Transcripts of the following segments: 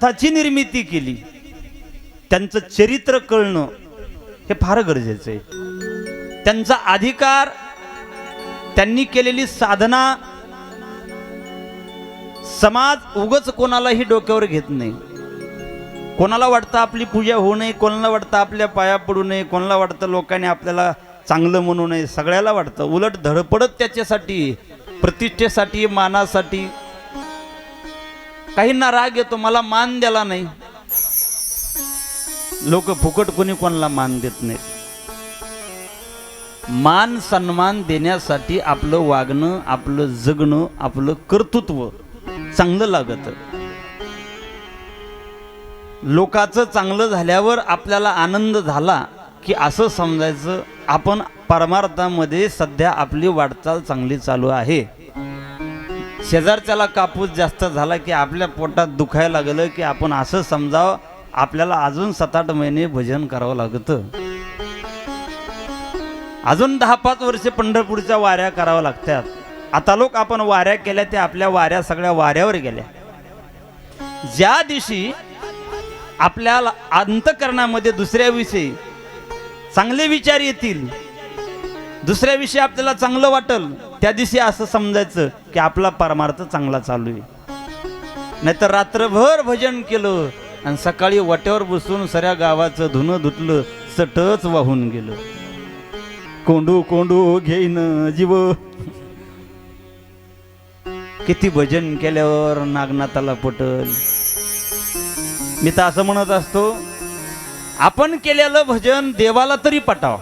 ग्रंथाची निर्मिती केली, त्यांचं चरित्र कळणं हे फार गरजेचं आहे। त्यांचा अधिकार, त्यांनी केलेली साधना समाज उगच कोणालाही डोक्यावर घेत नाही। कोणाला वाटतं आपली पूजा होऊ नये, कोणाला वाटतं आपल्या पाया पडू नये, कोणाला वाटतं लोकांनी आपल्याला चांगलं म्हणू नये, सगळ्याला वाटतं। उलट धडपडत त्याच्यासाठी, प्रतिष्ठेसाठी, मानासाठी। काहींना राग येतो, मला मान द्याला नाही। लोक फुकट कोणी कोणाला मान देत नाही। मान सन्मान देण्यासाठी आपलं वागणं, आपलं जगणं, आपलं कर्तृत्व चांगलं लागतं। लोकांचं चांगलं झाल्यावर आपल्याला आनंद झाला की असं समजायचं आपण परमार्थामध्ये सध्या आपली वाटचाल चांगली चालू आहे। शेजारच्याला कापूस जास्त झाला की आपल्या पोटात दुखायला लागलं की आपण असं समजावं आपल्याला अजून 7-8 महिने भजन करावं लागतं, अजून 10-5 वर्षे पंढरपूरच्या वाऱ्या कराव्या लागतात। आता लोक आपण वाऱ्या केल्या त्या आपल्या वाऱ्या सगळ्या वाऱ्यावर गेल्या। ज्या दिवशी आपल्याला अंतःकरणामध्ये दुसऱ्याविषयी चांगले विचार येतील, दुसऱ्याविषयी आपल्याला चांगलं वाटेल, त्या दिवशी असं समजायचं की आपला परमार्थ चांगला चालू आहे। नाहीतर रात्रभर भजन केलं आणि सकाळी वाट्यावर बसून सऱ्या गावाचं धुणं धुतलं, सटच वाहून गेलं। कोंडू कोंडू घेईन जीव, किती भजन केल्यावर नागनाथाला पटल। मी तर असं म्हणत असतो, आपण केलेलं भजन देवाला तरी पटावं,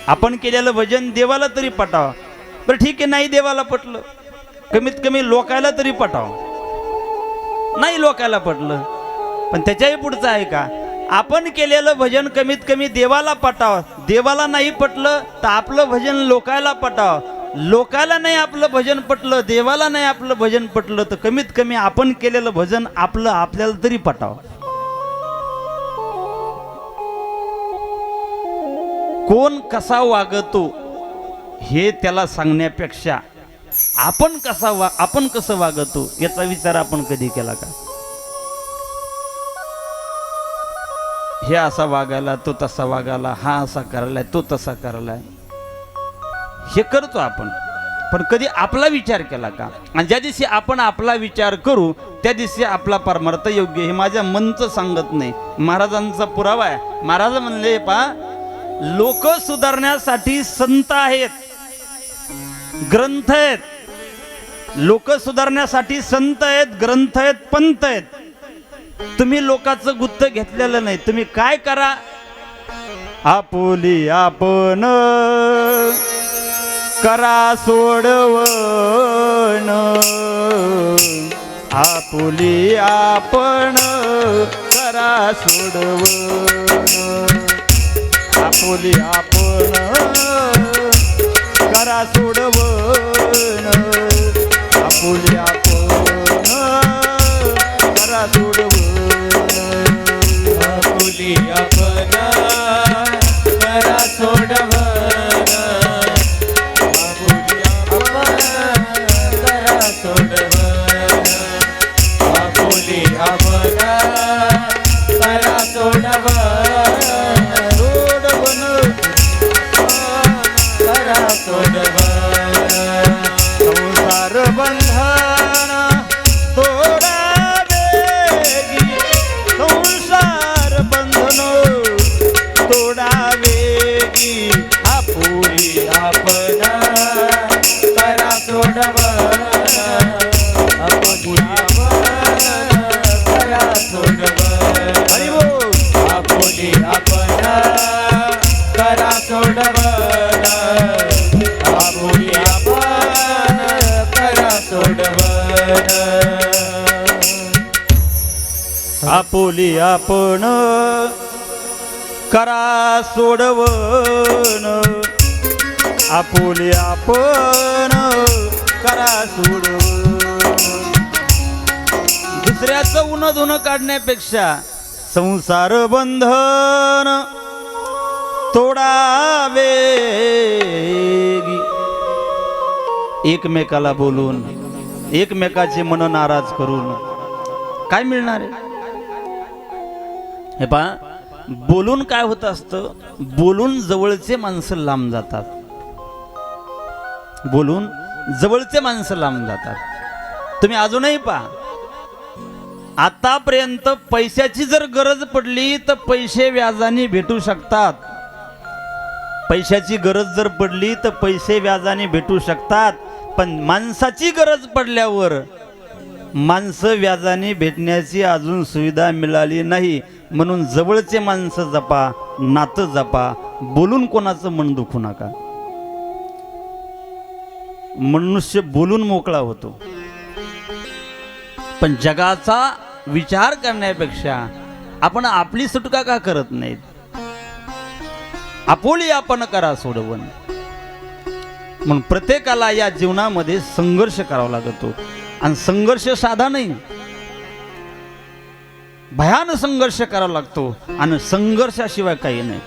आपण केलेलं भजन देवाला तरी पटावं। बरं ठीक आहे, नाही देवाला पटलं, कमीत कमी लोकायला तरी पटावं। नाही लोकायला पटलं, पण त्याच्याही पुढचं आहे का, आपण केलेलं भजन कमीत कमी देवाला पटावं। देवाला नाही पटलं तर आपलं भजन लोकायला पटावं। लोकायला नाही आपलं भजन पटलं, देवाला नाही आपलं भजन पटलं, तर कमीत कमी आपण केलेलं भजन आपलं आपल्याला तरी पटावं। कोण कसा वागतो हे त्याला सांगण्यापेक्षा आपण कसं वागतो याचा विचार आपण कधी केला का? हे असा वागायला, तो तसा वागायला, हा असा करायलाय, तो तसा करायलाय, हे करतो आपण, पण कधी आपला विचार केला का? आणि ज्या दिवशी आपण आपला विचार करू त्या दिवशी आपला परमार्थ योग्य, हे माझ्या मनचं सांगत नाही, महाराजांचा पुरावा आहे। महाराज म्हणले पा, लोक सुधारण्यासाठी संत आहेत, ग्रंथ आहेत। लोक सुधारण्यासाठी संत आहेत, ग्रंथ आहेत, पंथ आहेत। तुम्ही लोकांचं गुत्त घेतलेलं नाही। तुम्ही काय करा, आपुली आपण करा सोडवण, आपुली आपण करा सोडवण, आपुली आपण करा सोडवण, आपुली आपण करा सोडवण, आपुली आपण करा सोडवण, आपुली आपण करा सोडवण, आपुली आपण करा सोडवण, संसार बंधन तोडावेगी, संसार बंधन तोडावेगी, आपुली आपण करा सोडवण, आपुली आपण करा सोडवण, आपुली आपण करा सोडवण, आपुली आपण करा सोडवण, आपुली आपण करा सोडवण, आपुली आपण करा सोडवण। दुसऱ्याचं उन्ह धुणं काढण्यापेक्षा संसार बंधन तोडावेगी, एकमेकाला बोलून, एकमेकाचे मन नाराज करून काय मिळणार आहे? हे पहा, बोलून काय होत असतं, बोलून जवळचे माणसं लांब जातात, बोलून जवळचे माणसं लांब जातात. तुम्ही अजूनही पहा, आतापर्यंत पैशाची जर गरज पडली तर पैसे व्याजाने भेटू शकतात. पैशाची गरज जर पडली तर पैसे व्याजाने भेटू शकतात, पण माणसाची गरज पडल्यावर माणसं व्याजाने भेटण्याची अजून सुविधा मिळाली नाही. म्हणून जवळचे माणसं जपा, नातं जपा, बोलून कोणाचं मन दुखू नका. मनुष्य बोलून मोकळा होतो, पण जगाचा विचार करण्यापेक्षा आपण आपली सुटका का करत नाहीत? आपोली आपण करा सोडवण. म्हणून प्रत्येकाला या जीवनामध्ये संघर्ष करावा लागतो, आणि संघर्ष साधा नाही, भयान संघर्ष करावा लागतो, आणि संघर्षाशिवाय काही नाही.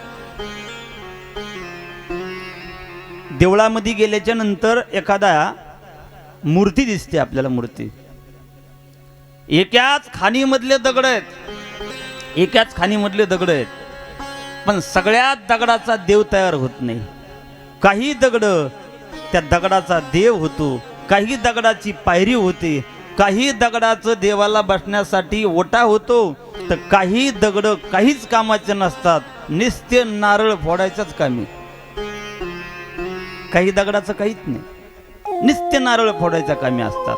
देवळामध्ये गेल्याच्या नंतर एखादा मूर्ती दिसते आपल्याला, मूर्ती एकाच खाणीमधले दगड आहेत, एकाच खाणीमधले दगड आहेत, पण सगळ्यात दगडाचा देव तयार होत नाही. काही दगड त्या दगडाचा देव होतो, काही दगडाची पायरी होते, काही दगडाचं देवाला बसण्यासाठी ओटा होतो, तर काही दगड काहीच कामाचे नसतात, नित्य नारळ फोडायच्याच कामी. काही दगडाचं काहीच नाही, नित्य नारळ फोडायच्या कामी असतात.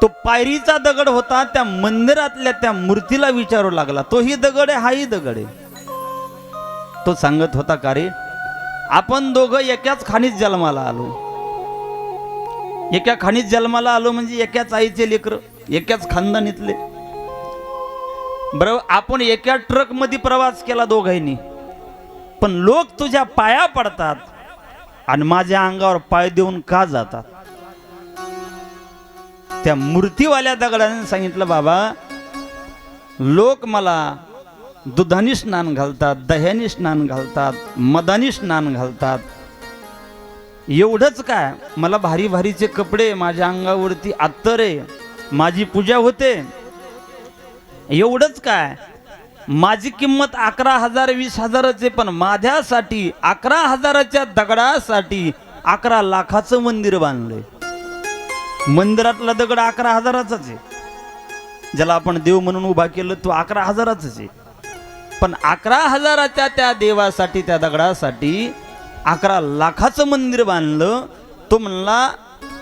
तो पायरीचा दगड होता, त्या मंदिरातल्या त्या मूर्तीला विचारू लागला, तोही दगड आहे, हाही दगड आहे. तो सांगत होता, का रे, आपण दोघं एकाच खाणीत जन्माला आलो, एका खाणीत जन्माला आलो म्हणजे एकाच आईचे लेकर, एकाच खानदानीतले. बरोबर, आपण एका ट्रक मध्ये प्रवास केला दोघांनी, पण लोक तुझ्या पाया पडतात आणि माझ्या अंगावर पाय देऊन का जातात? त्या मूर्तीवाल्या दगडाने सांगितलं, बाबा, लोक मला दुधाने स्नान घालतात, दह्याने स्नान घालतात, मदानी स्नान घालतात, एवढंच काय, मला भारी भारीचे कपडे, माझ्या अंगावरती अत्तर आहे, माझी पूजा होते, एवढंच काय, माझी किंमत 11,000 20,000 आहे, पण माझ्यासाठी 11,000च्या दगडासाठी 11 लाखाचं मंदिर बांधलंय. मंदिरातला दगड 11,000चाच आहे, ज्याला आपण देव म्हणून उभा केलं तो 11,000च आहे, पण 11,000च्या त्या देवासाठी, त्या दगडासाठी 11 लाखाचं मंदिर बांधलं. तो म्हणला,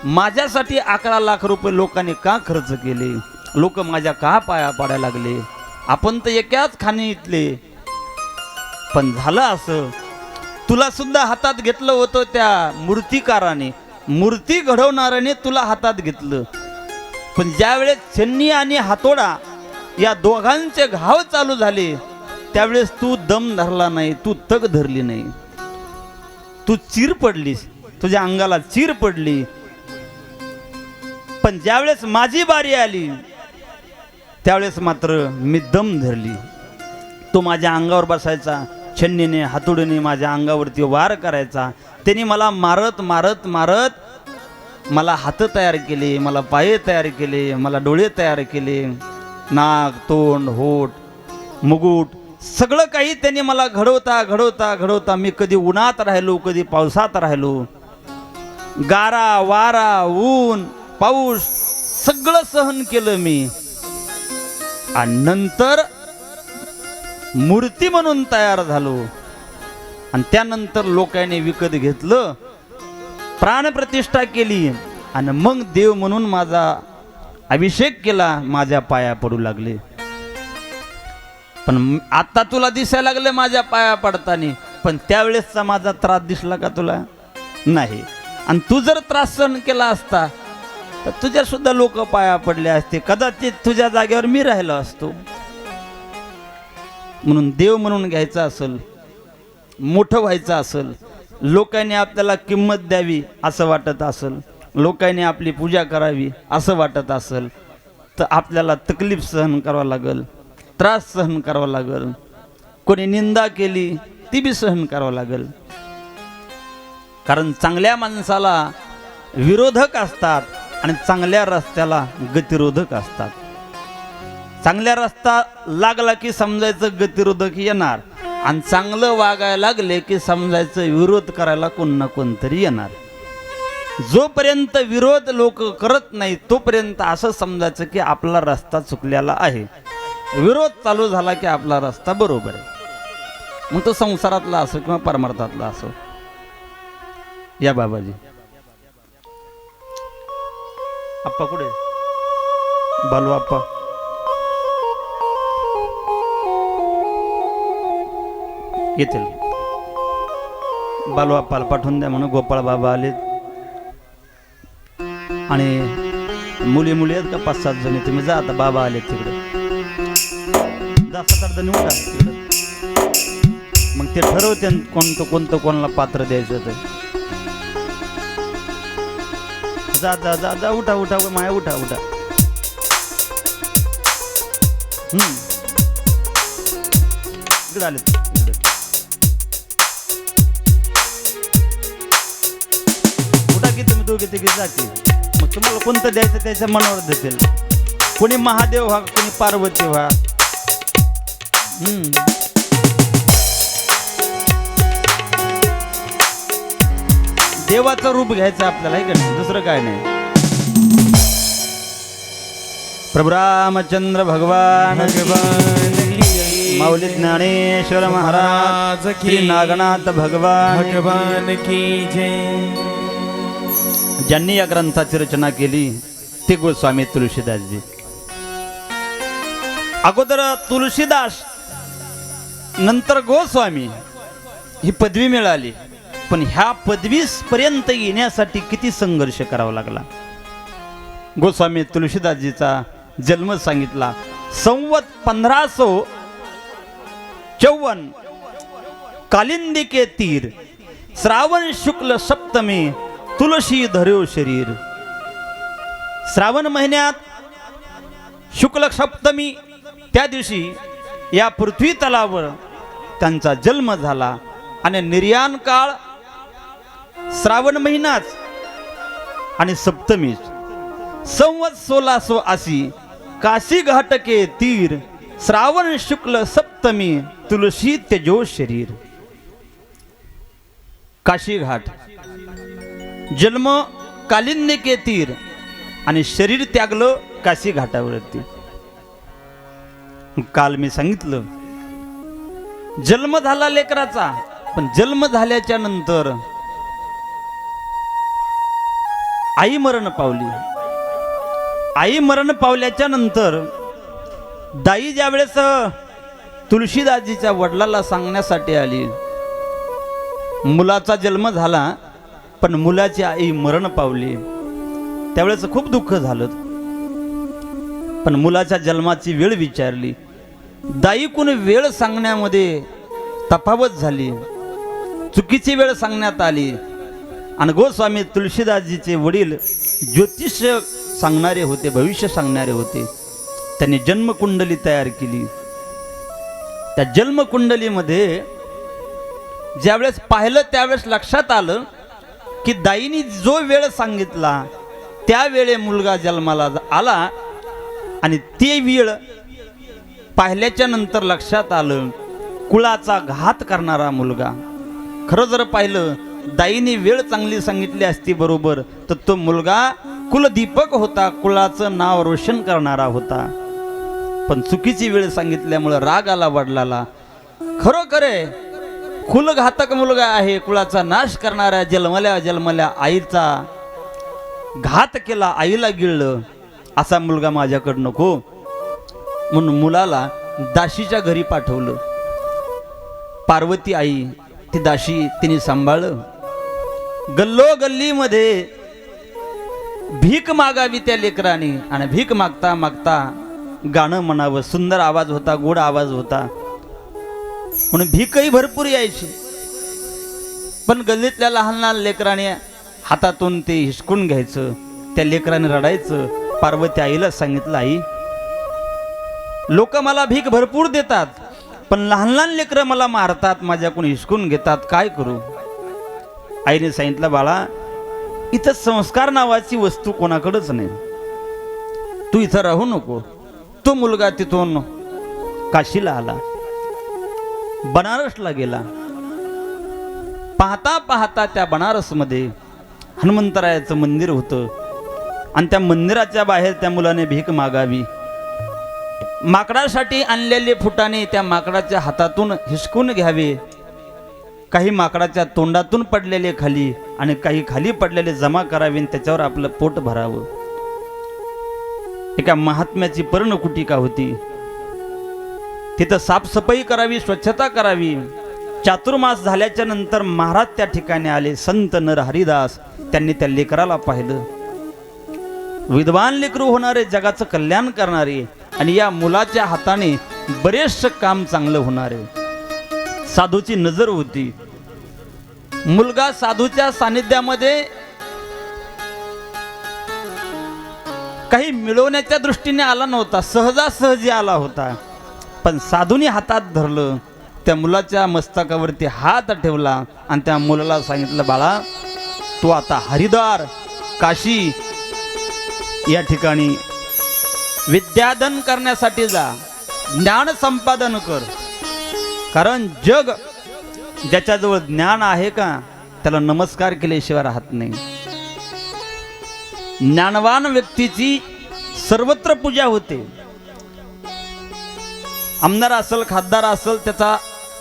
माझ्यासाठी 11 लाख रुपये लोकांनी का खर्च केले, लोक माझ्या का पाया पाडायला लागले, आपण तर एकाच खाणीतले. पण झालं असं, तुला सुद्धा हातात घेतलं होतं त्या मूर्तिकाराने, मूर्ती घडवणाऱ्याने तुला हातात घेतलं, पण ज्यावेळेस छन्नी आणि हातोडा या दोघांचे घाव चालू झाले, त्यावेळेस तू दम धरला नाही, तू तग धरली नाही, तू चीर पडलीस, तुझ्या अंगाला चीर पडली. पण ज्यावेळेस माझी बारी आली, त्यावेळेस मात्र मी दम धरली. तो माझ्या अंगावर बसायचा, छन्नीने हातोडीने माझ्या अंगावरती वार करायचा. त्यांनी मला मारत मारत मारत मला हात तयार केले, मला पाय तयार केले, मला डोळे तयार केले, नाक, तोंड, होठ, मुकुट, सगळं काही त्यांनी मला घडवता घडवता घडवता मी कधी उन्हात राहिलो, कधी पावसात राहिलो, गारा वारा ऊन पाऊस सगळं सहन केलं मी. आणि नंतर मूर्ती म्हणून तयार झालो, आणि त्यानंतर लोकांनी विकत घेतलं, प्राणप्रतिष्ठा केली, आणि मग देव म्हणून माझा अभिषेक केला, माझ्या पाया पडू लागले. पण आता तुला दिसायला लागले माझ्या पाया पडताना, पण त्यावेळेसचा माझा त्रास दिसला का तुला? नाही. आणि तू जर त्रास सहन केला असता तर तुझ्या सुद्धा लोक पाया पडले असते, कदाचित तुझ्या जागेवर मी राहिलो असतो. म्हणून देव म्हणून घ्यायचा असेल, मोठं व्हायचं असेल, लोकांनी आपल्याला किंमत द्यावी असं वाटत असेल, लोकांनी आपली पूजा करावी असं वाटत असेल, तर आपल्याला तकलीफ सहन करावं लागेल, त्रास सहन करावा लागेल, कोणी निंदा केली ती बी सहन करावं लागेल. कारण चांगल्या माणसाला विरोधक असतात आणि चांगल्या रस्त्याला गतिरोधक असतात. चांगल्या रस्ता लागला की समजायचं गतिरोधक येणार, आणि चांगलं वागायला लागले की समजायचं विरोध करायला कोण ना कोणतरी येणार. जोपर्यंत विरोध लोक करत नाही तोपर्यंत असं समजायचं की आपला रस्ता चुकलेला आहे. विरोध चालू झाला की आपला रस्ता बरोबर आहे. मग तो संसारातला असो किंवा परमार्थातला असो. या बाबाजी आप्पा कुठे? बालू आप्पा येतील. बालू आप्पाला पाठवून द्या म्हणून. गोपाळ बाबा आले आणि मुली आहेत का 5-7 जणी. तुम्ही जा आता, बाबा आले तिकडे. 10-7 जणी उठा तिकडे. मग ते ठरवते कोणतं कोणाला पात्र द्यायचं ते. जा जा जा जा उठा उठा माया उठा उठा. इकडे आले इकडे. उठा की तुम्ही दोघे तिघे जा की. मग तुम्हाला कोणतं द्यायचं त्याच्या मनावर देतील. कोणी महादेव व्हा, कोणी पार्वती व्हा. देवाचं रूप घ्यायचं आपल्याला, आहे का नाही? दुसरं काय नाही. प्रभू रामचंद्र भगवान माऊली ज्ञानेश्वर महाराज की, नागनाथ भगवान की जय. ज्यांनी या ग्रंथाची रचना केली ते गोस्वामी तुलसीदासजी. अगोदर तुलसीदास नंतर गोस्वामी ही पदवी मिळाली. पण ह्या पदवीस पर्यंत येण्यासाठी किती संघर्ष करावा लागला. गोस्वामी तुलसीदासजीचा जन्म सांगितला संवत 1554 कालिंदी के तीर श्रावण शुक्ल सप्तमी तुलसी धर्यो शरीर. श्रावण महिन्यात शुक्ल सप्तमी त्या दिवशी या पृथ्वी तलावर त्यांचा जन्म झाला. आणि निर्याण काळ श्रावण महिनाच आणि सप्तमी. संवत 1680 काशी घाट के तीर श्रावण शुक्ल सप्तमी तुलसी तेजो शरीर. काशी घाट, जन्म कालिंदी के तीर आणि शरीर त्यागलं काशी घाटावरती. काल मी सांगितलं जन्म झाला लेकराचा, पण जन्म झाल्याच्या नंतर आई मरण पावली. आई मरण पावल्याच्या नंतर दाई ज्या वेळेस तुलसीदासजीच्या वडिलाला सांगण्यासाठी आली, मुलाचा जन्म झाला पण मुलाची आई मरण पावली. त्यावेळेस खूप दुःख झालं. पण मुलाच्या जन्माची वेळ विचारली. दाईकून वेळ सांगण्यामध्ये तफावत झाली, चुकीची वेळ सांगण्यात आली. आणि गोस्वामी तुलसीदासजीचे वडील ज्योतिष्य सांगणारे होते, भविष्य सांगणारे होते. त्यांनी जन्मकुंडली तयार केली. त्या जन्मकुंडलीमध्ये ज्यावेळेस पाहिलं त्यावेळेस लक्षात आलं की दाईनी जो वेळ सांगितला त्यावेळे मुलगा जन्माला आला. आणि ती वेळ पाहिल्याच्या नंतर लक्षात आलं कुळाचा घात करणारा मुलगा. खरं जर पाहिलं दाईनी वेळ चांगली सांगितली असती बरोबर तर तो मुलगा कुलदीपक होता, कुळाचं नाव रोशन करणारा होता. पण चुकीची वेळ सांगितल्यामुळे राग आला वडिलाला. खरोखर कुलघातक मुलगा आहे, कुळाचा नाश करणाऱ्या जन्मल्या आईचा घात केला, आईला गिळलं. असा मुलगा माझ्याकडं नको. म्हणून मुलाला दाशीच्या घरी पाठवलं. पार्वती आई ती दाशी तिने सांभाळलं. गल्लोगल्लीमध्ये भीक मागावी त्या लेकराने. आणि भीक मागता मागता गाणं म्हणावं. सुंदर आवाज होता, गोड आवाज होता, म्हणून भीकही भरपूर यायची. पण गल्लीतल्या लहान लहान लेकराने हातातून ते हिसकून घ्यायचं. त्या लेकराने रडायचं. पार्वती आईला सांगितलं, आई लोक मला भीक भरपूर देतात पण लहान लहान लेकरं मला मारतात, माझ्याकडून हिसकून घेतात, काय करू. आईने सांगितलं, बाळा इथं संस्कार नावाची वस्तू कोणाकडेच नाही. तू इथं राहू नको, तो मुलगा तिथून काशीला आला, बनारसला गेला. पाहता पाहता त्या बनारसमध्ये हनुमंतरायाचं मंदिर होतं आणि त्या मंदिराच्या बाहेर त्या मुलाने भीक मागावी. माकडासाठी आणलेले फुटाणे त्या माकडाच्या हातातून हिसकून घ्यावे, काही माकडाच्या तोंडातून पडलेले खाली आणि काही खाली पडलेले जमा करावे आणि त्याच्यावर आपलं पोट भरावं. एका महात्म्याची पर्णकुटिका होती. तिथं साफसफाई करावी, स्वच्छता करावी. चातुर्मास झाल्याच्या नंतर महाराज त्या ठिकाणी आले. संत नर हरिदास त्यांनी त्या लेकराला पाहिलं. विद्वान लेकरू होणारे, जगाचं कल्याण करणारे आणि या मुलाच्या हाताने बरेचसं काम चांगलं होणारे. साधूची नजर होती. मुलगा साधूच्या सानिध्यामध्ये काही मिळवण्याच्या दृष्टीने आला नव्हता, सहजासहजी आला होता. पण साधूने हातात धरलं, त्या मुलाच्या मस्तकावरती हात ठेवला आणि त्या मुलाला सांगितलं, बाळा तू आता हरिद्वार, काशी या ठिकाणी विद्यादान करण्यासाठी जा, ज्ञान संपादन कर. कारण जग ज्याच्याजवळ ज्ञान आहे का त्याला नमस्कार केल्याशिवाय राहत नाही. ज्ञानवान व्यक्तीची सर्वत्र पूजा होते. आमदार असेल, खासदार असेल, त्याचा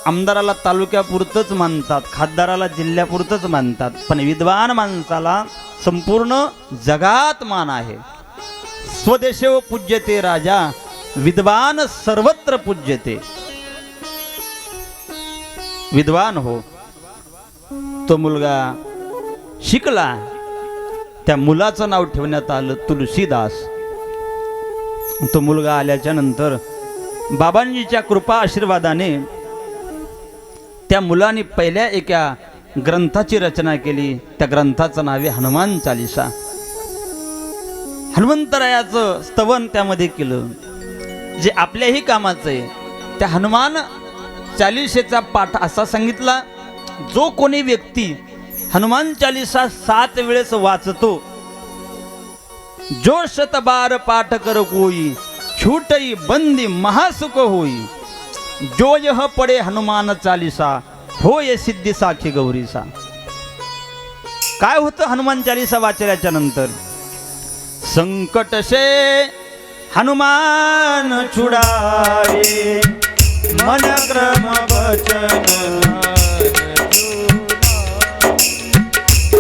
आमदाराला तालुक्यापुरतच मानतात, खासदाराला जिल्ह्यापुरतच मानतात. पण विद्वान माणसाला संपूर्ण जगात मान आहे. स्वदेशो पूज्यते राजा, विद्वान सर्वत्र पूज्यते. विद्वान हो. तो मुलगा शिकला. त्या मुलाचं नाव ठेवण्यात आलं तुलसीदास. तो मुलगा आल्याच्या नंतर बाबांजीच्या कृपा आशीर्वादाने त्या मुलाने पहिल्या एका ग्रंथाची रचना केली. त्या ग्रंथाचं नाव आहे हनुमान चालीसा. हनुमंतरायाचं स्तवन त्यामध्ये केलं, जे आपल्याही कामाचं आहे. त्या हनुमान चालीसेचा पाठ असा सांगितला, जो कोणी व्यक्ती हनुमान चालीसा 7 वेळेस वाचतो, जो शतबार पाठ कर कोई, छूटई बंदी महासुख होई. जो यह पडे हनुमान चालीसा, होय सिद्धी साखी गौरीसा. काय होतं हनुमान चालीसा वाचल्याच्या नंतर? संकट से हनुमान छुड़ावे, मन क्रम वचन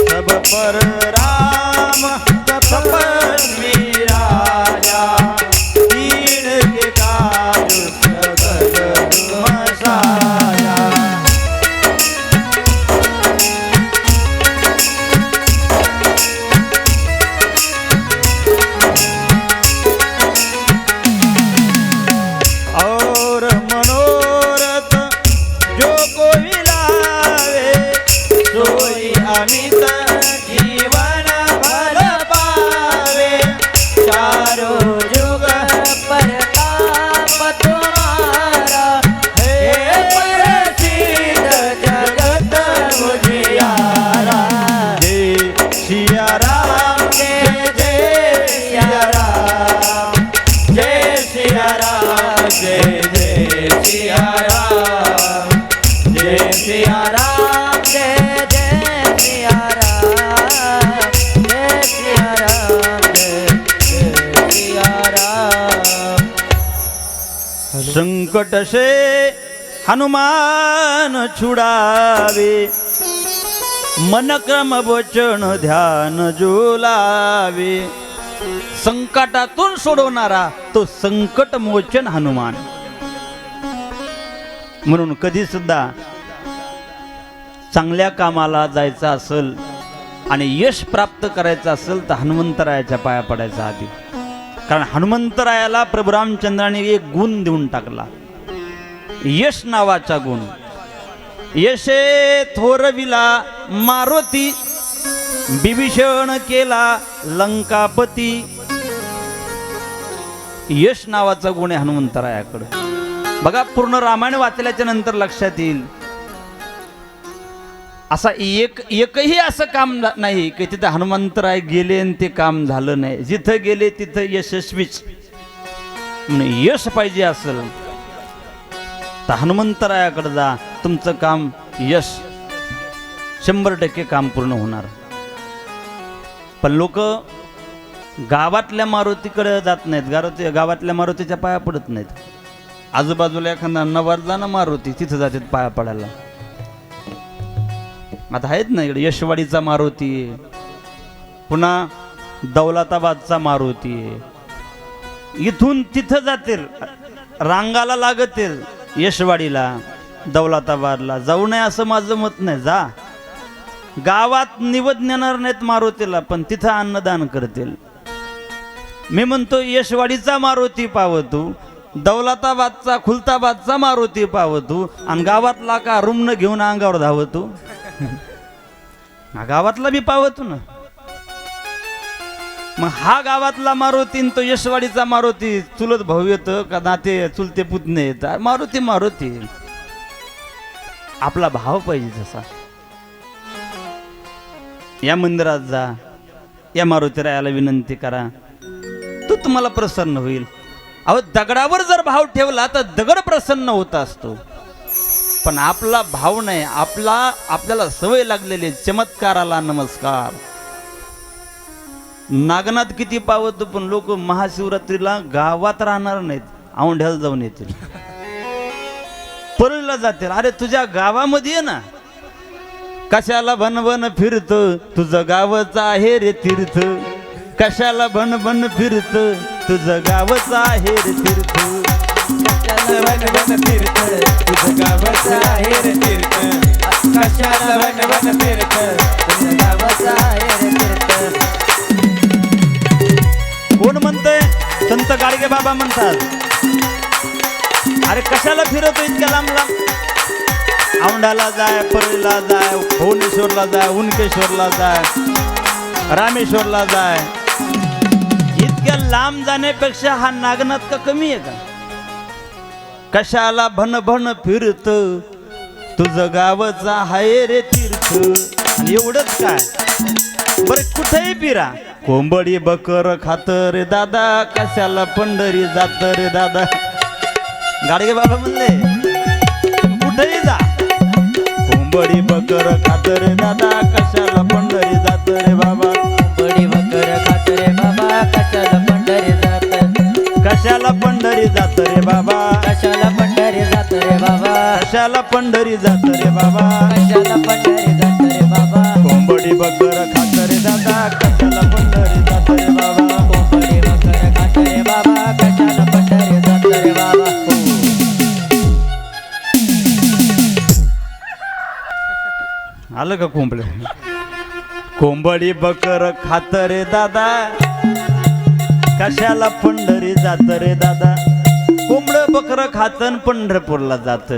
सब पर राम तपस्वी राजा, दीन के काज सगल मसाया. और मनोरथ जो कोई लावे, सोई अमित जीवन भर पावे. चारों जुग प्रताप तुम्हारा, हे प्रसिद्ध जगत उजियारा. जय सिया राम, जय जय सिया राम, जय सिया राम, जय जय सिया राम, जय सिया राम, जय जय सिया राम, जय सिया राम, जय जय सिया राम. संकट से हनुमान छुड़ावे, मन क्रम वचन ध्यान जुलावे. संकटातून सोडवणारा तो संकट मोचन हनुमान. म्हणून कधी सुद्धा चांगल्या कामाला जायचं असेल आणि यश प्राप्त करायचं असेल तर हनुमंतरायाच्या पाया पडायचं आधी. कारण हनुमंतरायाला प्रभू रामचंद्राने एक गुण देऊन टाकला, यश नावाचा गुण. यशे थोरविला मारुती, विभीषण केला लंकापती. यश नावाचा गुण आहे हनुमंतरायाकडे. बघा, पूर्ण रामायण वाचल्याच्या नंतर लक्षात येईल, असा एकही असं काम नाही की तिथे हनुमंतराय गेले आणि ते काम झालं नाही. जिथं गेले तिथं यशस्वीच. यश पाहिजे असेल तर हनुमंतरायाकडे जा, तुमचं काम यश 100% काम पूर्ण होणार. पण लोक गावातल्या मारुतीकडे जात नाहीत, गावातल्या मारुतीच्या पाया पडत नाहीत. आजूबाजूला एखादा नवारला ना मारुती, तिथं जातात पाया पडायला. आता आहेत ना इकडे यशवाडीचा मारुती, पुन्हा दौलताबादचा मारुती, इथून तिथं जातील, रांगाला लागतील यशवाडीला दौलताबादला. जाऊ नये असं माझं मत नाही. जा, गावात निवद नेणार नाहीत मारुतीला, पण तिथं अन्नदान करतील. मी म्हणतो यशवाडीचा मारुती पावतू, दौलताबादचा खुलताबादचा मारुती पावतू, आणि गावातला का रुमन घेऊन अंगावर धावतू. गावातला बी पावतो ना. मग हा गावातला मारुती तो यशवाडीचा मारुती चुलत भाऊ येतं का नाते चुलते पुतणे येतात. मारुती मारुती, आपला भाव पाहिजे तसा. या मंदिरात जा, या मारुतीरायाला विनंती करा, तो तुम्हाला प्रसन्न होईल. अहो, दगडावर जर भाव ठेवला तर दगड प्रसन्न होत असतो, पण आपला भाव नाही. आपल्याला सवय लागलेली चमत्काराला नमस्कार. नागनाथ किती पावतो, पण लोक महाशिवरात्रीला गावात राहणार नाहीत, औंढ्याला जाऊन येतील, परळीला जातील. अरे तुझ्या गावामध्ये ये ना, कशाला भन फिरत, तुझं गावच आहे रे तीर्थ. कशाला भन फिरत, तुझं गावच आहे रे तीर्थ. कशाला वन फिरत, तुझं गावच आहे रे तीर्थ. कशाला वन फिरत, तुझं गावच आहे रे तीर्थ. कोण म्हणतंय? संत गाडगे बाबा म्हणतात. अरे कशाला फिरतो इतक्या लांब लांब? औंढाला जाय, परळीला जाय, भुवनेश्वरला जाय, उनकेश्वरला जाय, रामेश्वरला जाय. इतक्या लांब जाण्यापेक्षा हा नागनाथ का कमी आहे का? कशाला भन फिरत, तुझं गावच आहे रे तीर्थ. आणि एवढंच काय, बरं कुठेही फिरा, कोंबडी बकर खात रे दादा, कशाला पंढरी जात रे दादा. गाडगे बाबा म्हणले कुठेही जा, कोंबडी बकर खात रे दादा, कशाला पंढरी जात रे बाबा. कोंबडी बकर खात रे बाबा, कशाला पंढरी जात. कशाला पंढरी जात रे बाबा, कशाला पंढरी जात रे बाबा. कशाला पंढरी जात रे बाबा. कशाला पंढरी जात रे बाबा. कोंबडी बकर खात रे दादा, कशाला पंढरी जात रे बाबा. कोंबडी बकर खात रे बाबा, कशाला पंढरी जात रे बाबा. आलं का कोंबड? कोंबडी बकर खात रे दादा, कशाला पंढरी जात रे दादा. कोंबड बकर खातन पंढरपूरला जात.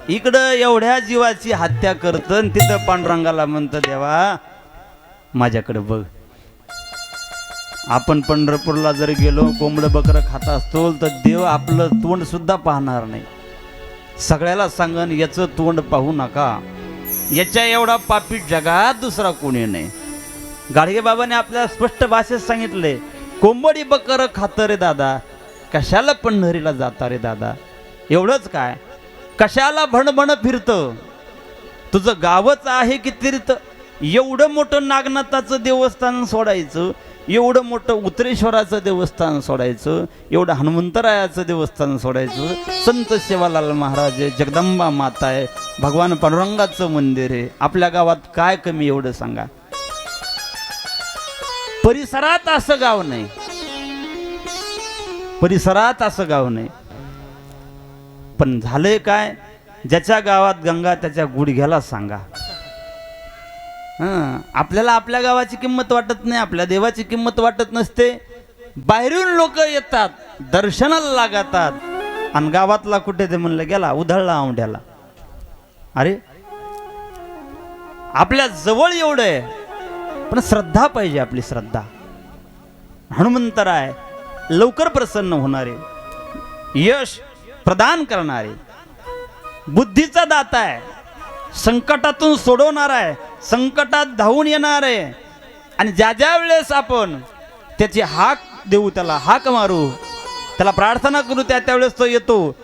इकडं एवढ्या जीवाची हत्या करतं, तिथं पांडुरंगाला म्हणतं देवा माझ्याकडे बघ. आपण पंढरपूरला जर गेलो, कोंबड बकर खात असतो, तर देव आपलं तोंड सुद्धा पाहणार नाही. सगळ्याला सांगन याचं तोंड पाहू नका, याच्या एवढा पापी जगात दुसरा कोणी नाही. गाडगे बाबाने आपल्या स्पष्ट भाषेत सांगितले, कोंबडी बकर खात रे दादा, कशाला पंढरीला जाता रे दादा. एवढंच काय, कशाला भणभण फिरत, तुझं गावच आहे की तीर्थ. एवढं मोठं नागनाथाचं देवस्थान सोडायचं, एवढं मोठं उत्तरेश्वराचं देवस्थान सोडायचं, एवढं हनुमंतरायाचं देवस्थान सोडायचं. संत सेवालाल महाराज आहे, जगदंबा माता आहे, भगवान पांडुरंगाचं मंदिर आहे. आपल्या गावात काय कमी एवढं सांगा. परिसरात असं गाव नाही, परिसरात असं गाव नाही. पण झालंय काय, ज्याच्या गावात गंगा त्याच्या गुडघ्याला सांगा. आपल्याला आपल्या गावाची किंमत वाटत नाही, आपल्या देवाची किंमत वाटत नसते. बाहेरून लोक येतात, दर्शनाला लागतात, आणि गावातला कुठे ते म्हणलं गेला उधळला औंढ्याला. अरे आपल्या जवळ एवढं आहे, पण श्रद्धा पाहिजे. आपली श्रद्धा. हनुमंतराय लवकर प्रसन्न होणारे, यश प्रदान करणारे, बुद्धीचा दाता आहे, संकटातून सोडवणार आहे, संकटात धावून येणार आहे. आणि ज्या ज्या वेळेस आपण त्याची हाक देऊ, त्याला हाक मारू, त्याला प्रार्थना करू त्यावेळेस तो येतो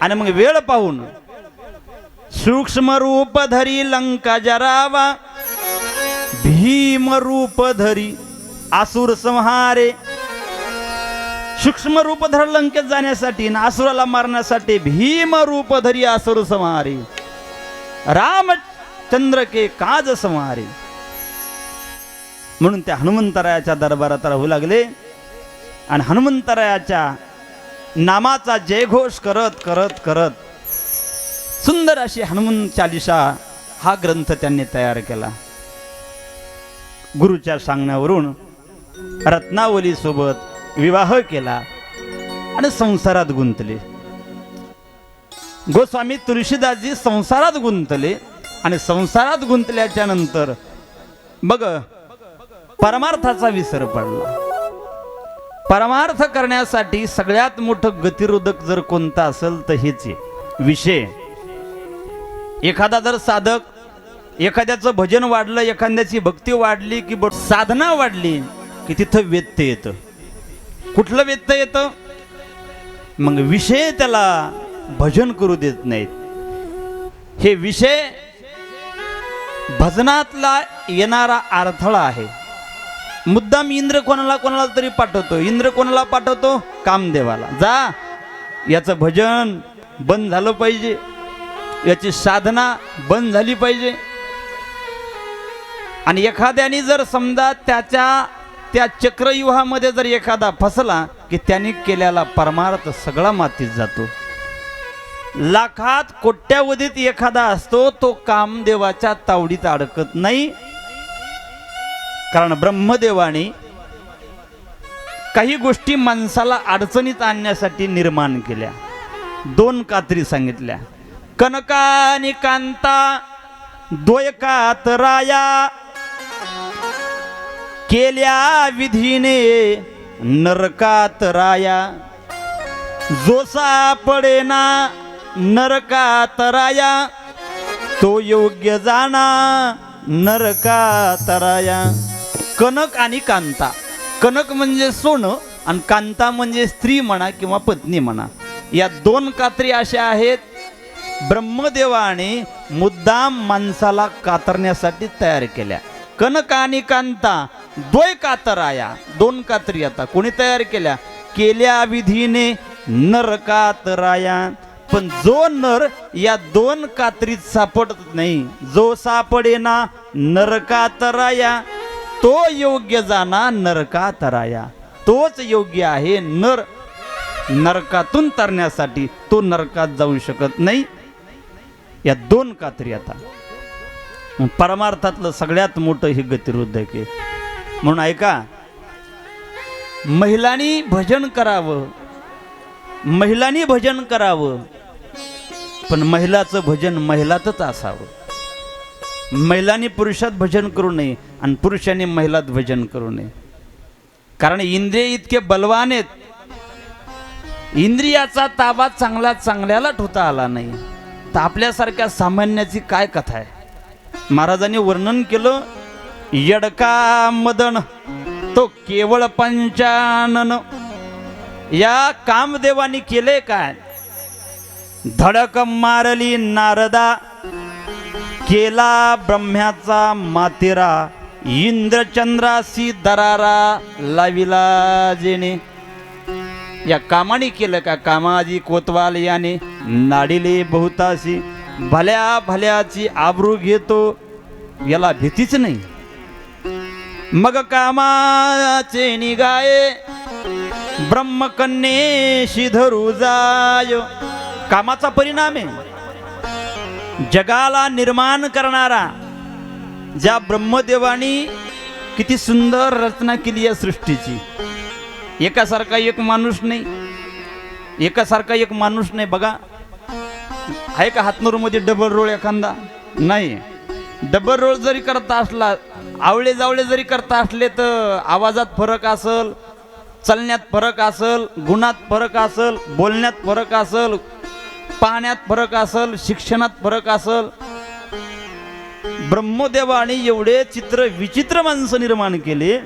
आणि मग वेळ पाहून सूक्ष्म रूप धरी लंका जरावा भीम रूप धरी आसुर संहारे. सूक्ष्म रूप धर लंकेत जाण्यासाठी आणि आसुराला मारण्यासाठी भीम रूप धरी आसुर संहारे रामचंद्र के काज संहारे. म्हणून त्या हनुमंतरायाच्या दरबारात राहू लागले आणि हनुमंतरायाच्या नामाचा जयघोष करत करत करत सुंदर अशी हनुमान चालिसा हा ग्रंथ त्यांनी तयार केला. गुरुच्या सांगण्यावरून रत्नावली सोबत विवाह केला आणि संसारात गुंतले. गोस्वामी तुळशीदासजी संसारात गुंतले आणि संसारात गुंतल्याच्या नंतर बघ परमार्थाचा विसर पडला. परमार्थ करण्यासाठी सगळ्यात मोठं गतिरोधक जर कोणता असेल तर हेच आहे विषय. एखादा जर साधक एखाद्याचं भजन वाढलं एखाद्याची भक्ती वाढली की साधना वाढली की तिथं व्यत्यय येतं. कुठलं व्यत्यय येतं? मग विषय त्याला भजन करू देत नाहीत. हे विषय भजनातला येणारा अडथळा आहे. मुद्दाम इंद्र कोणाला कोणाला तरी पाठवतो. इंद्र कोणाला पाठवतो? कामदेवाला. जा याचं भजन बंद झालं पाहिजे, याची साधना बंद झाली पाहिजे. आणि एखाद्याने जर समजा त्या चक्रव्यूहामध्ये जर एखादा फसला की त्यांनी केलेला परमार्थ सगळा मातीत जातो. लाखात कोट्यावधीत एखादा असतो तो कामदेवाच्या तावडीत अडकत नाही. कारण ब्रह्मदेवाने काही गोष्टी माणसाला अडचणीत आणण्यासाठी निर्माण केल्या. 2 कात्री सांगितल्या. कनकानी कांता द्वय कातराया केल्या विधीने नरकात राया. जो सापडेना नरकात राया तो योग्य जाना नरकात राया. कनक आणि कांता. कनक म्हणजे सोनं आणि कांता म्हणजे स्त्री म्हणा किंवा पत्नी म्हणा. या 2 कात्री अशा आहेत ब्रह्मदेवाने मुद्दाम माणसाला कातरण्यासाठी तयार केल्या. कनक आणि कांता द्वय कातराया 2 कात्री आता कोणी तयार केल्या? केल्या विधीने नर कातराया. पण जो नर या 2 कात्रीत सापडत नाही, जो सापडेना नरकातराया तो योग्य जाना नरकातराया. तोच योग्य आहे नर. नरकातून तरण्यासाठी तो नरकात जाऊ शकत नाही. या 2 कात्री आता परमार्थातलं सगळ्यात मोठं हे गतिरोधक आहे. म्हणून ऐका, महिलांनी भजन करावं, महिलांनी भजन करावं, पण महिलाचं भजन महिलातच असावं. महिलांनी पुरुषात भजन करू नये आणि पुरुषांनी महिलात भजन करू नये. कारण इंद्रिय इतके बलवान आहेत, इंद्रियाचा ताबा चांगल्याला ठेवता आला नाही. तर आपल्यासारख्या सामान्याची काय कथा आहे? महाराजांनी वर्णन केलं, यडका मदन तो केवळ पंचानन. या कामदेवानी केले काय? धडक मारली नारदा केला ब्रह्म्याचा मातेरा. इंद्रचंद्रासी दरारा लाविला जेणे. या कामाने केलं का? कामाजी कोतवाल याने नाडिले बहुताशी. भल्या भल्याची आबरू घेतो, याला भीतीच नाही. मग कामाचे निगाये ब्रह्मकन्येशी धरू जाय. कामाचा परिणाम आहे जगाला निर्माण करणारा. ज्या ब्रह्मदेवानी किती सुंदर रचना केली या सृष्टीची. एकासारखा एक माणूस नाही, एकासारखा एक माणूस नाही. बघा, आहे का हातनूरमध्ये डबल रोल एखादा? नाही. डबल रोल जरी करता असला, आवळे जावळे जरी करता असले तर आवाजात फरक असल, चलण्यात फरक असल, गुणात फरक असल, बोलण्यात फरक असल, पाहण्यात फरक असल, शिक्षणात फरक असल. ब्रह्मदेवाने एवढे विचित्र माणसं निर्माण केले.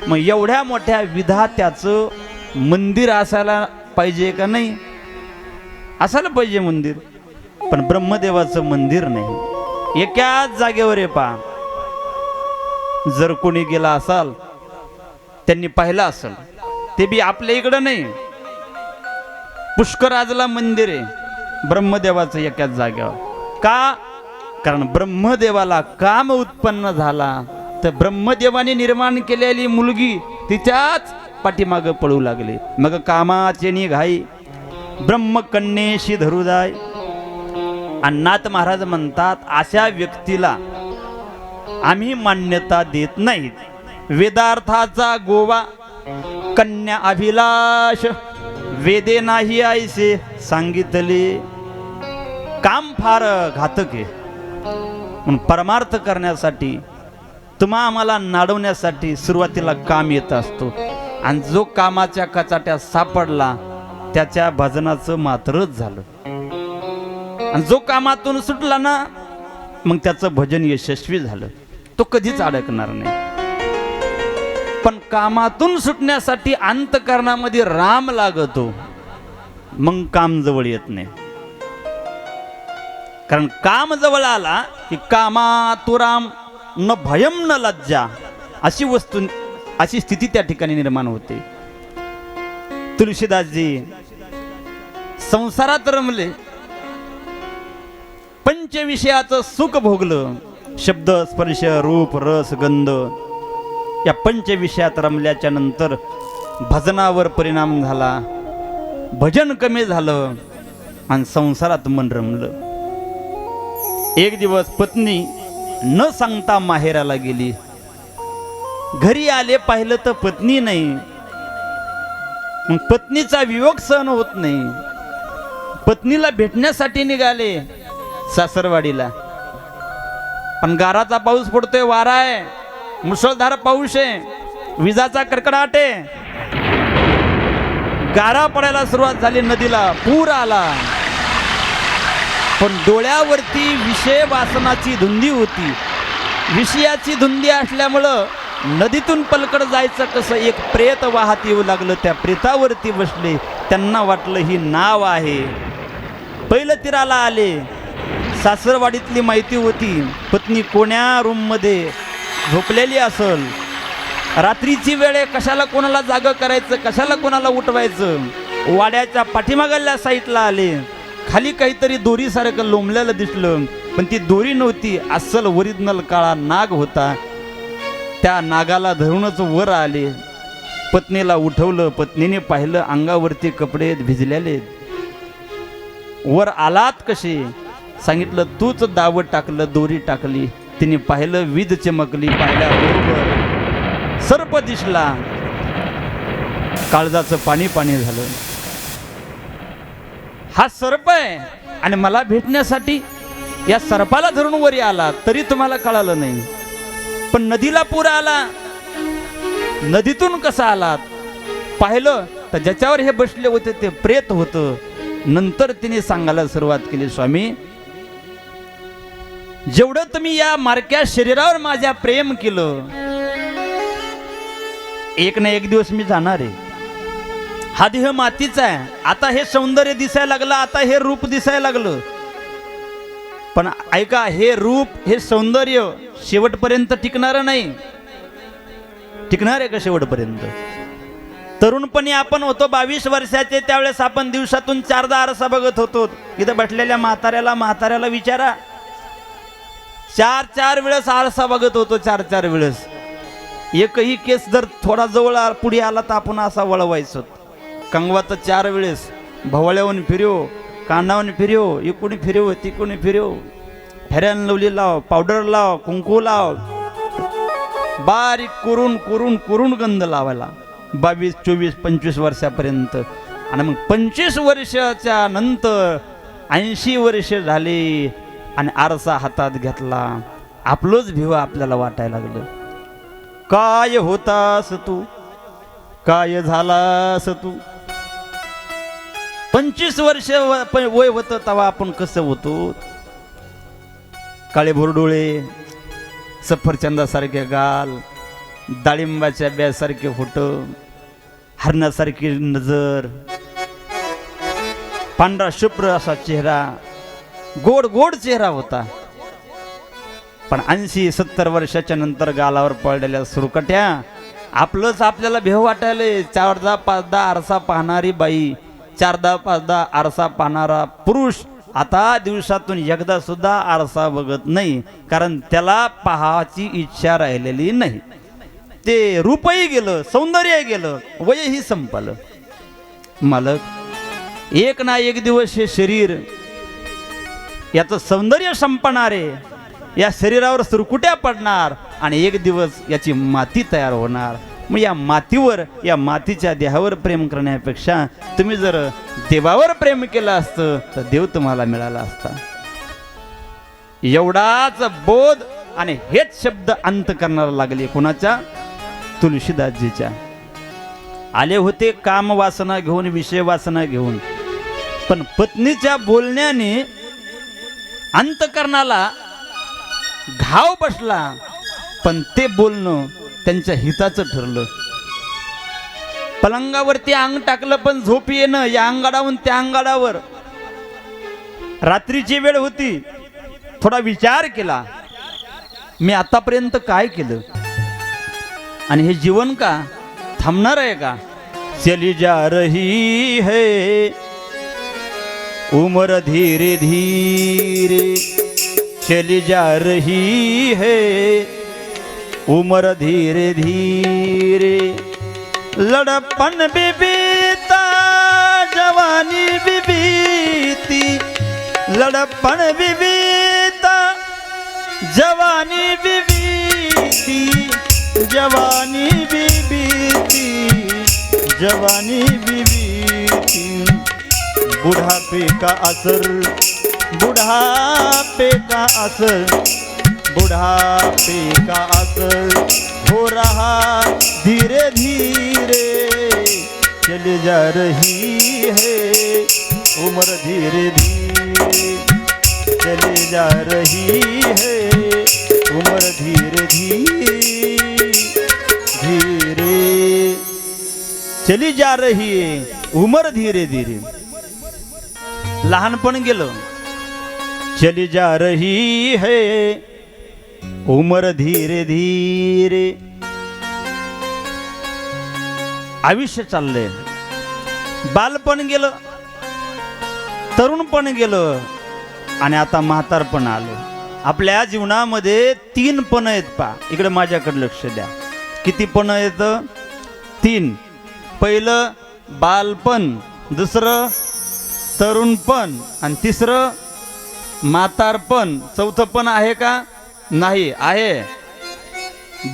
मग एवढ्या मोठ्या विधात्याचं मंदिर असायला पाहिजे का नाही? असायला पाहिजे मंदिर, पण ब्रह्मदेवाचं मंदिर नाही. एकाच जागेवर आहे पहा. जर कोणी गेला असाल त्यांनी पाहिलं असेल, ते बी आपल्या इकडं नाही, पुष्कराजला मंदिर आहे ब्रह्मदेवाचं एकाच जागेवर. का? कारण ब्रह्मदेवाला काम उत्पन्न झाला तर ब्रह्मदेवाने निर्माण केलेली मुलगी तिच्याच पाठीमाग पळू लागली. मग कामाचे निघाई ब्रह्मकन्येशी धरू जाय. अण्णाथ महाराज म्हणतात अशा व्यक्तीला आम्ही मान्यता देत नाहीत. वेदार्थाचा गोवा कन्या अभिलाष वेदे नाही ऐसे सांगितले. काम फार घातक आहे, पण परमार्थ करण्यासाठी तुम्हा आम्हाला नाडवण्यासाठी सुरुवातीला काम येत असतो, आणि जो कामाच्या कचाट्यात सापडला त्याच्या भजनाचं मात्रच झालं. आणि जो कामातून सुटला ना मग त्याचं भजन यशस्वी झालं, तो कधीच अडकणार नाही. पण कामातून सुटण्यासाठी अंतःकरणामध्ये राम लागतो, मग काम जवळ येत नाही. कारण काम जवळ आला की कामातुराम न भयम न लज्जा अशी स्थिती त्या ठिकाणी निर्माण होते. तुलसीदासजी संसारात रमले, पंचविषयाचं सुख भोगलं. शब्द स्पर्श रूप रस गंध या पंचविषयात रमल्याच्या नंतर भजनावर परिणाम झाला, भजन कमी झालं आणि संसारात मन रमलं. एक दिवस पत्नी न सांगता माहेराला गेली. घरी आले पाहिलं तर पत्नी नाही. मग पत्नीचा वियोग सहन होत नाही. पत्नीला भेटण्यासाठी निघाले सासरवाडीला, पण गाराचा पाऊस पडतोय, वारा आहे, मुसळधार पाऊस आहे, विजाचा कडकडाट आहे. गारा पडायला सुरुवात झाली, नदीला पूर आला. पण डोळ्यावरती विषय वासनाची धुंदी होती. विषयाची धुंदी असल्यामुळं नदीतून पलकड जायचं कसं, एक प्रेत वाहत येऊ लागलं. त्या प्रेतावरती बसले. त्यांना वाटलं ही नाव आहे. पहिलं तीराला आले. सासरवाडीतली माहिती होती पत्नी कोण्या रूममध्ये झोपलेली असल. रात्रीची वेळ आहे, कशाला कोणाला जागं करायचं, कशाला कोणाला उठवायचं. वाड्याच्या पाठीमागल्या साईडला आले. खाली काहीतरी दोरीसारखं लोंबलेलं दिसलं, पण ती दोरी नव्हती, अस्सल ओरिजिनल काळा नाग होता. त्या नागाला धरूनच वर आले. पत्नीला उठवलं. पत्नीने पाहिलं अंगावरती कपडे भिजलेले. वर आलात कसे? सांगितलं तूच दावं टाकलं, दोरी टाकली. तिने पाहिलं वीज चमकली. पाहिल्याबरोबर सर्प दिसला. काळजाचं पाणी पाणी झालं. हा सर्प आहे आणि मला भेटण्यासाठी या सर्पाला धरून वरी आला, तरी तुम्हाला कळालं नाही. पण नदीला पूर आला, नदीतून कसा आलात? पाहिलं तर ज्याच्यावर हे बसले होते ते प्रेत होतं. नंतर तिने सांगायला सुरुवात केली, स्वामी जेवढं तुम्ही या मारक्या शरीरावर माझ्या प्रेम केलं, एक ना एक दिवस मी जाणार आहे. हा देह मातीचा आहे. आता हे सौंदर्य दिसायला लागलं, आता हे रूप दिसायला लागलं. पण ऐका, हे रूप हे सौंदर्य शेवटपर्यंत टिकणार नाही. टिकणार आहे का शेवटपर्यंत? तरुणपणी आपण होतो 22 वर्षाचे, त्यावेळेस आपण दिवसातून 4दा आरसा बघत होतो. इथं बसलेल्या म्हाताऱ्याला विचारा, 4 वेळेस आरसा बघत होतो. 4 वेळेस. एकही केस जर थोडा जवळ पुढे आला तर आपण असा वळवायचो. कंगवात 4 वेळेस भवळ्याहून फिरव, कानावून फिरव, इकडून फिरव, तिकडून फिरव, फेऱ्यान लवली लाव, पावडर लाव, कुंकू लाव, बारीक करून करून करून गंध लावायला 22, 24, 25 वर्षापर्यंत. आणि मग 25 वर्षाच्या नंतर 80 वर्ष झाली आणि आरसा हातात घेतला. आपलंच भिव आपल्याला वाटायला लागलं. काय होतास तू, काय झालास तू? 25 वर्ष वय होतं तेव्हा आपण कसं होतो? काळे भोरडोळे, सफरचंदासारखे गाल, डाळिंबाच्या ब्यासारखे फोटो, हरणासारखी नजर, पांढरा शुभ्र असा चेहरा, गोड गोड चेहरा होता. पण 80-70 वर्षाच्या नंतर गालावर पडलेल्या सुरकट्या आपलंच आपल्याला भेव वाटायले. 4-10-5-10 आरसा पाहणारी बाई, 4-10-5-10 आरसा पाहणारा पुरुष आता दिवसातून एकदा सुद्धा आरसा बघत नाही, कारण त्याला पाहायची इच्छा राहिलेली नाही. ते रूपही गेलं, सौंदर्य गेलं, वयही संपलं. मालक, एक ना एक दिवस हे शरीर, याचं सौंदर्य संपणार आहे, या शरीरावर सुरकुट्या पडणार आणि एक दिवस याची माती तयार होणार. मग या मातीवर, या मातीच्या देहावर प्रेम करण्यापेक्षा तुम्ही जर देवावर प्रेम केलं असतं तर देव तुम्हाला मिळाला असता. एवढाच बोध आणि हेच शब्द अंत करणारा लागले. कोणाच्या? तुलसीदासजीच्या. आले होते काम वासना घेऊन, विषय वासना घेऊन, पण पत्नीच्या बोलण्याने अंतकरणाला घाव बसला, पण ते बोलणं त्यांच्या हिताचं ठरलं. पलंगावरती अंग टाकलं पण झोप येणं, या अंगाडावून त्या अंगाडावर. रात्रीची वेळ होती, थोडा विचार केला, मी आतापर्यंत काय केलं आणि हे जीवन का थांबणार आहे का? चली जा रही है उम्र धीरे धीरे, चली जा रही है उम्र धीरे धीरे, लड़पन भी बीता जवानी भी बीती, लड़पन भी बीता जवानी भी बीती, जवानी भी बीती, जवानी भी बीती, बुढ़ापे का असर, बुढ़ापे का असर, बुढ़ापे का असर हो रहा धीरे धीरे, चली जा रही है उम्र धीरे धीरे, चली जा रही है उम्र धीरे धीरे, धीरे चली जा रही है उम्र धीरे धीरे. लहानपण गेलं, चली जा रही है उम्र धीरे धीरे. आयुष्य चाललंय, बालपण गेलं, तरुणपण गेलं आणि आता म्हातारपण आलं. आपल्या जीवनामध्ये 3 पण आहेत. पा इकडे माझ्याकडे लक्ष द्या. किती पण आहेत? 3. पहिलं बालपण, दुसरं तरुणपण आणि तिसरं म्हातारपण. चौथं पण आहे का? नाही आहे.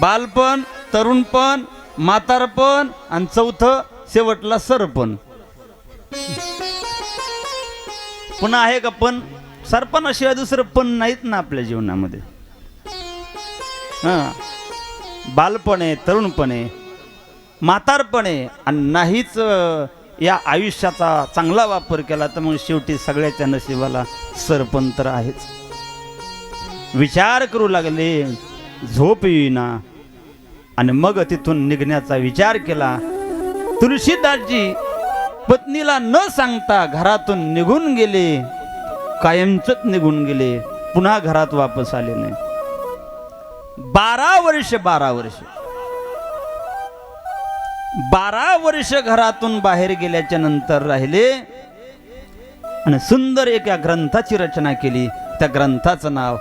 बालपण, तरुणपण, म्हातारपण आणि चौथं शेवटला सरपण. पुन्हा आहे का पण? सरपणाशिवाय दुसरं पण नाहीत ना आपल्या जीवनामध्ये. हां, बालपण आहे, तरुणपण आहे, म्हातारपण आहे आणि नाहीच या आयुष्याचा चांगला वापर केला तर मग शेवटी सगळ्याच्या नशिबाला सरपण तर आहेच. विचार करू लागले, झोप येईना आणि मग तिथून निघण्याचा विचार केला. तुलसीदासजी पत्नीला न सांगता घरातून निघून गेले, कायमचंच निघून गेले, पुन्हा घरात वापस आले नाही. 12 वर्ष घरातून बाहेर गेल्याच्या नंतर राहिले आणि सुंदर एका ग्रंथाची रचना केली. त्या ग्रंथाचं नाव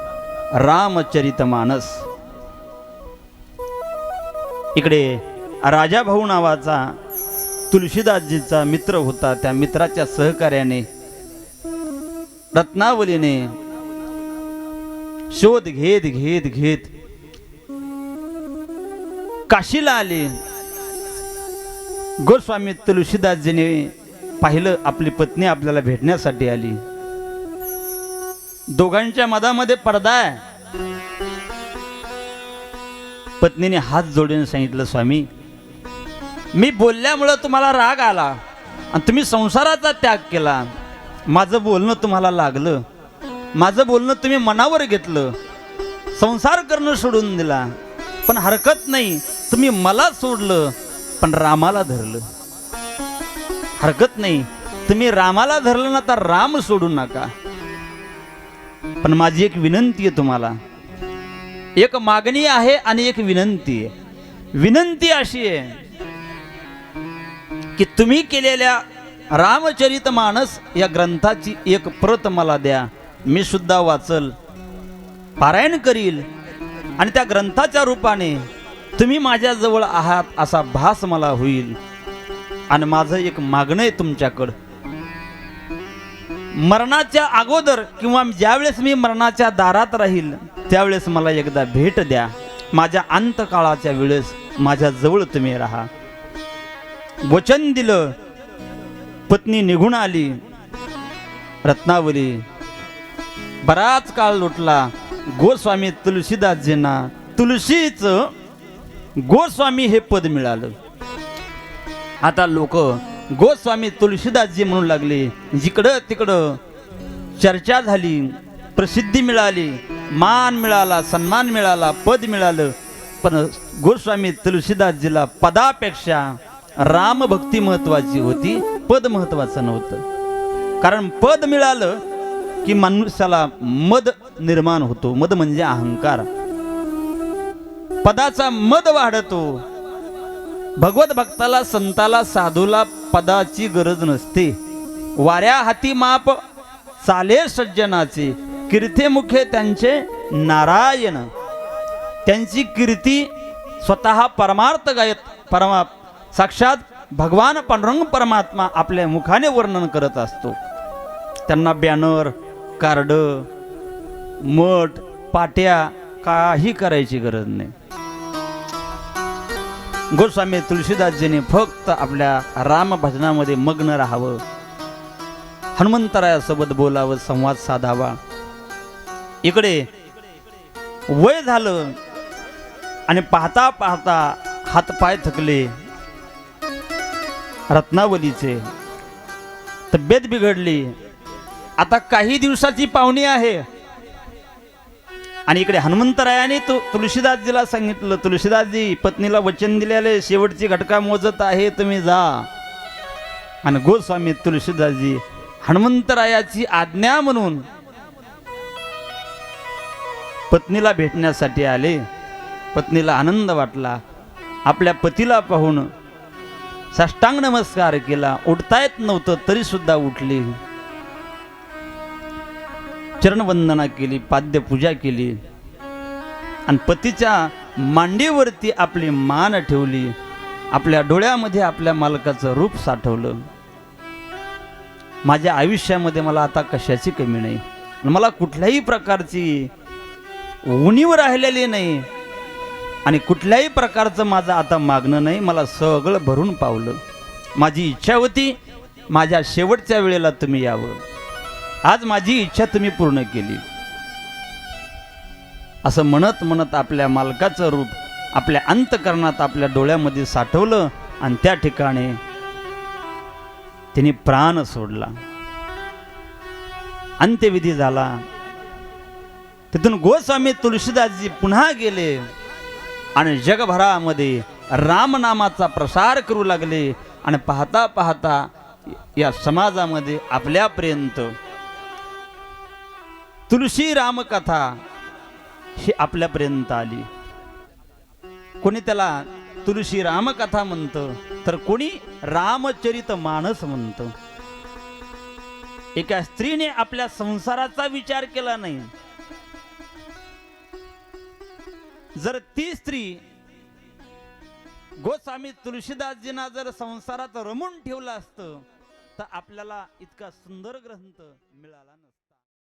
रामचरितमानस. इकडे राजा भाऊ नावाचा तुलसीदासजीचा मित्र होता. त्या मित्राच्या सहकार्याने, रत्नावलीने शोध घेत घेत घेत काशीला आले. गोस्वामी तुलसीदासजीने पाहिलं आपली पत्नी आपल्याला भेटण्यासाठी आली. दोघांच्या मधामध्ये पडदा आहे. पत्नीने हात जोडून सांगितलं, स्वामी, मी बोलल्यामुळं तुम्हाला राग आला आणि तुम्ही संसाराचा त्याग केला. माझं बोलणं तुम्हाला लागलं, माझं बोलणं तुम्ही मनावर घेतलं, संसार करणं सोडून दिला. पण हरकत नाही, तुम्ही मला सोडलं पण रामाला धरलं. हरकत नाही, तुम्ही रामाला धरलं ना तर राम सोडू नका. पण माझी एक विनंती आहे तुम्हाला, एक मागणी आहे आणि एक विनंती आहे. विनंती अशी आहे की तुम्ही केलेल्या रामचरितमानस या ग्रंथाची एक प्रत मला द्या. मी सुद्धा वाचल, पारायण करील आणि त्या ग्रंथाच्या रूपाने तुम्ही माझ्याजवळ आहात असा भास मला होईल. आणि माझं एक मागणं आहे तुमच्याकडं, मरणाच्या अगोदर किंवा ज्यावेळेस मी मरणाच्या दारात राहील त्यावेळेस मला एकदा भेट द्या. माझ्या अंतकाळाच्या वेळेस माझ्या जवळ तुम्ही राहा. वचन दिलं. पत्नी निघून आली. रत्नावली बराच काळ लुटला. गोस्वामी तुलसीदासजींना तुलसीचं गोस्वामी हे पद मिळालं. आता लोक गोस्वामी तुलसीदासजी म्हणू लागले. जिकडं तिकडं चर्चा झाली, प्रसिद्धी मिळाली, मान मिळाला, सन्मान मिळाला, पद मिळालं. पण गोस्वामी तुलसीदासजीला पदापेक्षा रामभक्ती महत्वाची होती, पद महत्वाचं नव्हतं. कारण पद मिळालं की मनुष्याला मद निर्माण होतो. मद म्हणजे अहंकार. पदाचा मद वाढतो. भगवत भक्ताला, संताला, साधूला पदाची गरज नसते. वाऱ्या हाती माप चाले सज्जनाचे, कीर्ती मुखे त्यांचे नारायण. त्यांची कीर्ती स्वतः परमार्थ गायत साक्षात भगवान पांडुरंग परमात्मा आपल्या मुखाने वर्णन करत असतो. त्यांना बॅनर, कार्ड, मठ, पाट्या काही करायची गरज नाही. गोस्वामी तुलसीदासजीने फक्त आपल्या राम भजनामध्ये मग्न राहावं, हनुमंतरायासोबत बोलावं, संवाद साधावा. इकडे वय झालं आणि पाहता पाहता हातपाय थकले. रत्नावलीचे तब्येत बिघडली. आता काही दिवसाची पाहुणी आहे. आणि इकडे हनुमंतरायाने तुलसीदासजीला सांगितलं, तुलसीदासजी पत्नीला वचन दिलेले, शेवटची घटका मोजत आहे, तुम्ही जा. आणि गोस्वामी तुलसीदासजी हनुमंतरायाची आज्ञा म्हणून पत्नीला भेटण्यासाठी आले. पत्नीला आनंद वाटला. आपल्या पतीला पाहून साष्टांग नमस्कार केला. उठता येत नव्हतं तरी सुद्धा उठली. चरणवंदना केली, पाद्यपूजा केली आणि पतीच्या मांडीवरती आपली मान ठेवली. आपल्या डोळ्यामध्ये आपल्या मालकाचं रूप साठवलं. माझ्या आयुष्यामध्ये मला आता कशाची कमी नाही, मला कुठल्याही प्रकारची उणीव राहिलेली नाही आणि कुठल्याही प्रकारचं माझं आता मागणं नाही. मला सगळं भरून पावलं. माझी इच्छा होती माझ्या शेवटच्या वेळेला तुम्ही यावं. आज माझी इच्छा तुम्ही पूर्ण केली. असं म्हणत म्हणत आपल्या मालकाचं रूप आपल्या अंतकरणात, आपल्या डोळ्यामध्ये साठवलं आणि त्या ठिकाणी तिने प्राण सोडला. अंत्यविधी झाला. तिथून गोस्वामी तुलसीदासजी पुन्हा गेले आणि जगभरामध्ये रामनामाचा प्रसार करू लागले. आणि पाहता पाहता या समाजामध्ये आपल्यापर्यंत तुलसी रामकथा ही आपल्यापर्यंत आली. कोणी त्याला तुलसी रामकथा म्हणतं, तर कोणी रामचरित मानस म्हणतं. एका स्त्रीने आपल्या संसाराचा विचार केला नाही. जर ती स्त्री गोस्वामी तुलसीदासजींना जर संसारात रमून ठेवलं असतं तर आपल्याला इतका सुंदर ग्रंथ मिळाला नसता.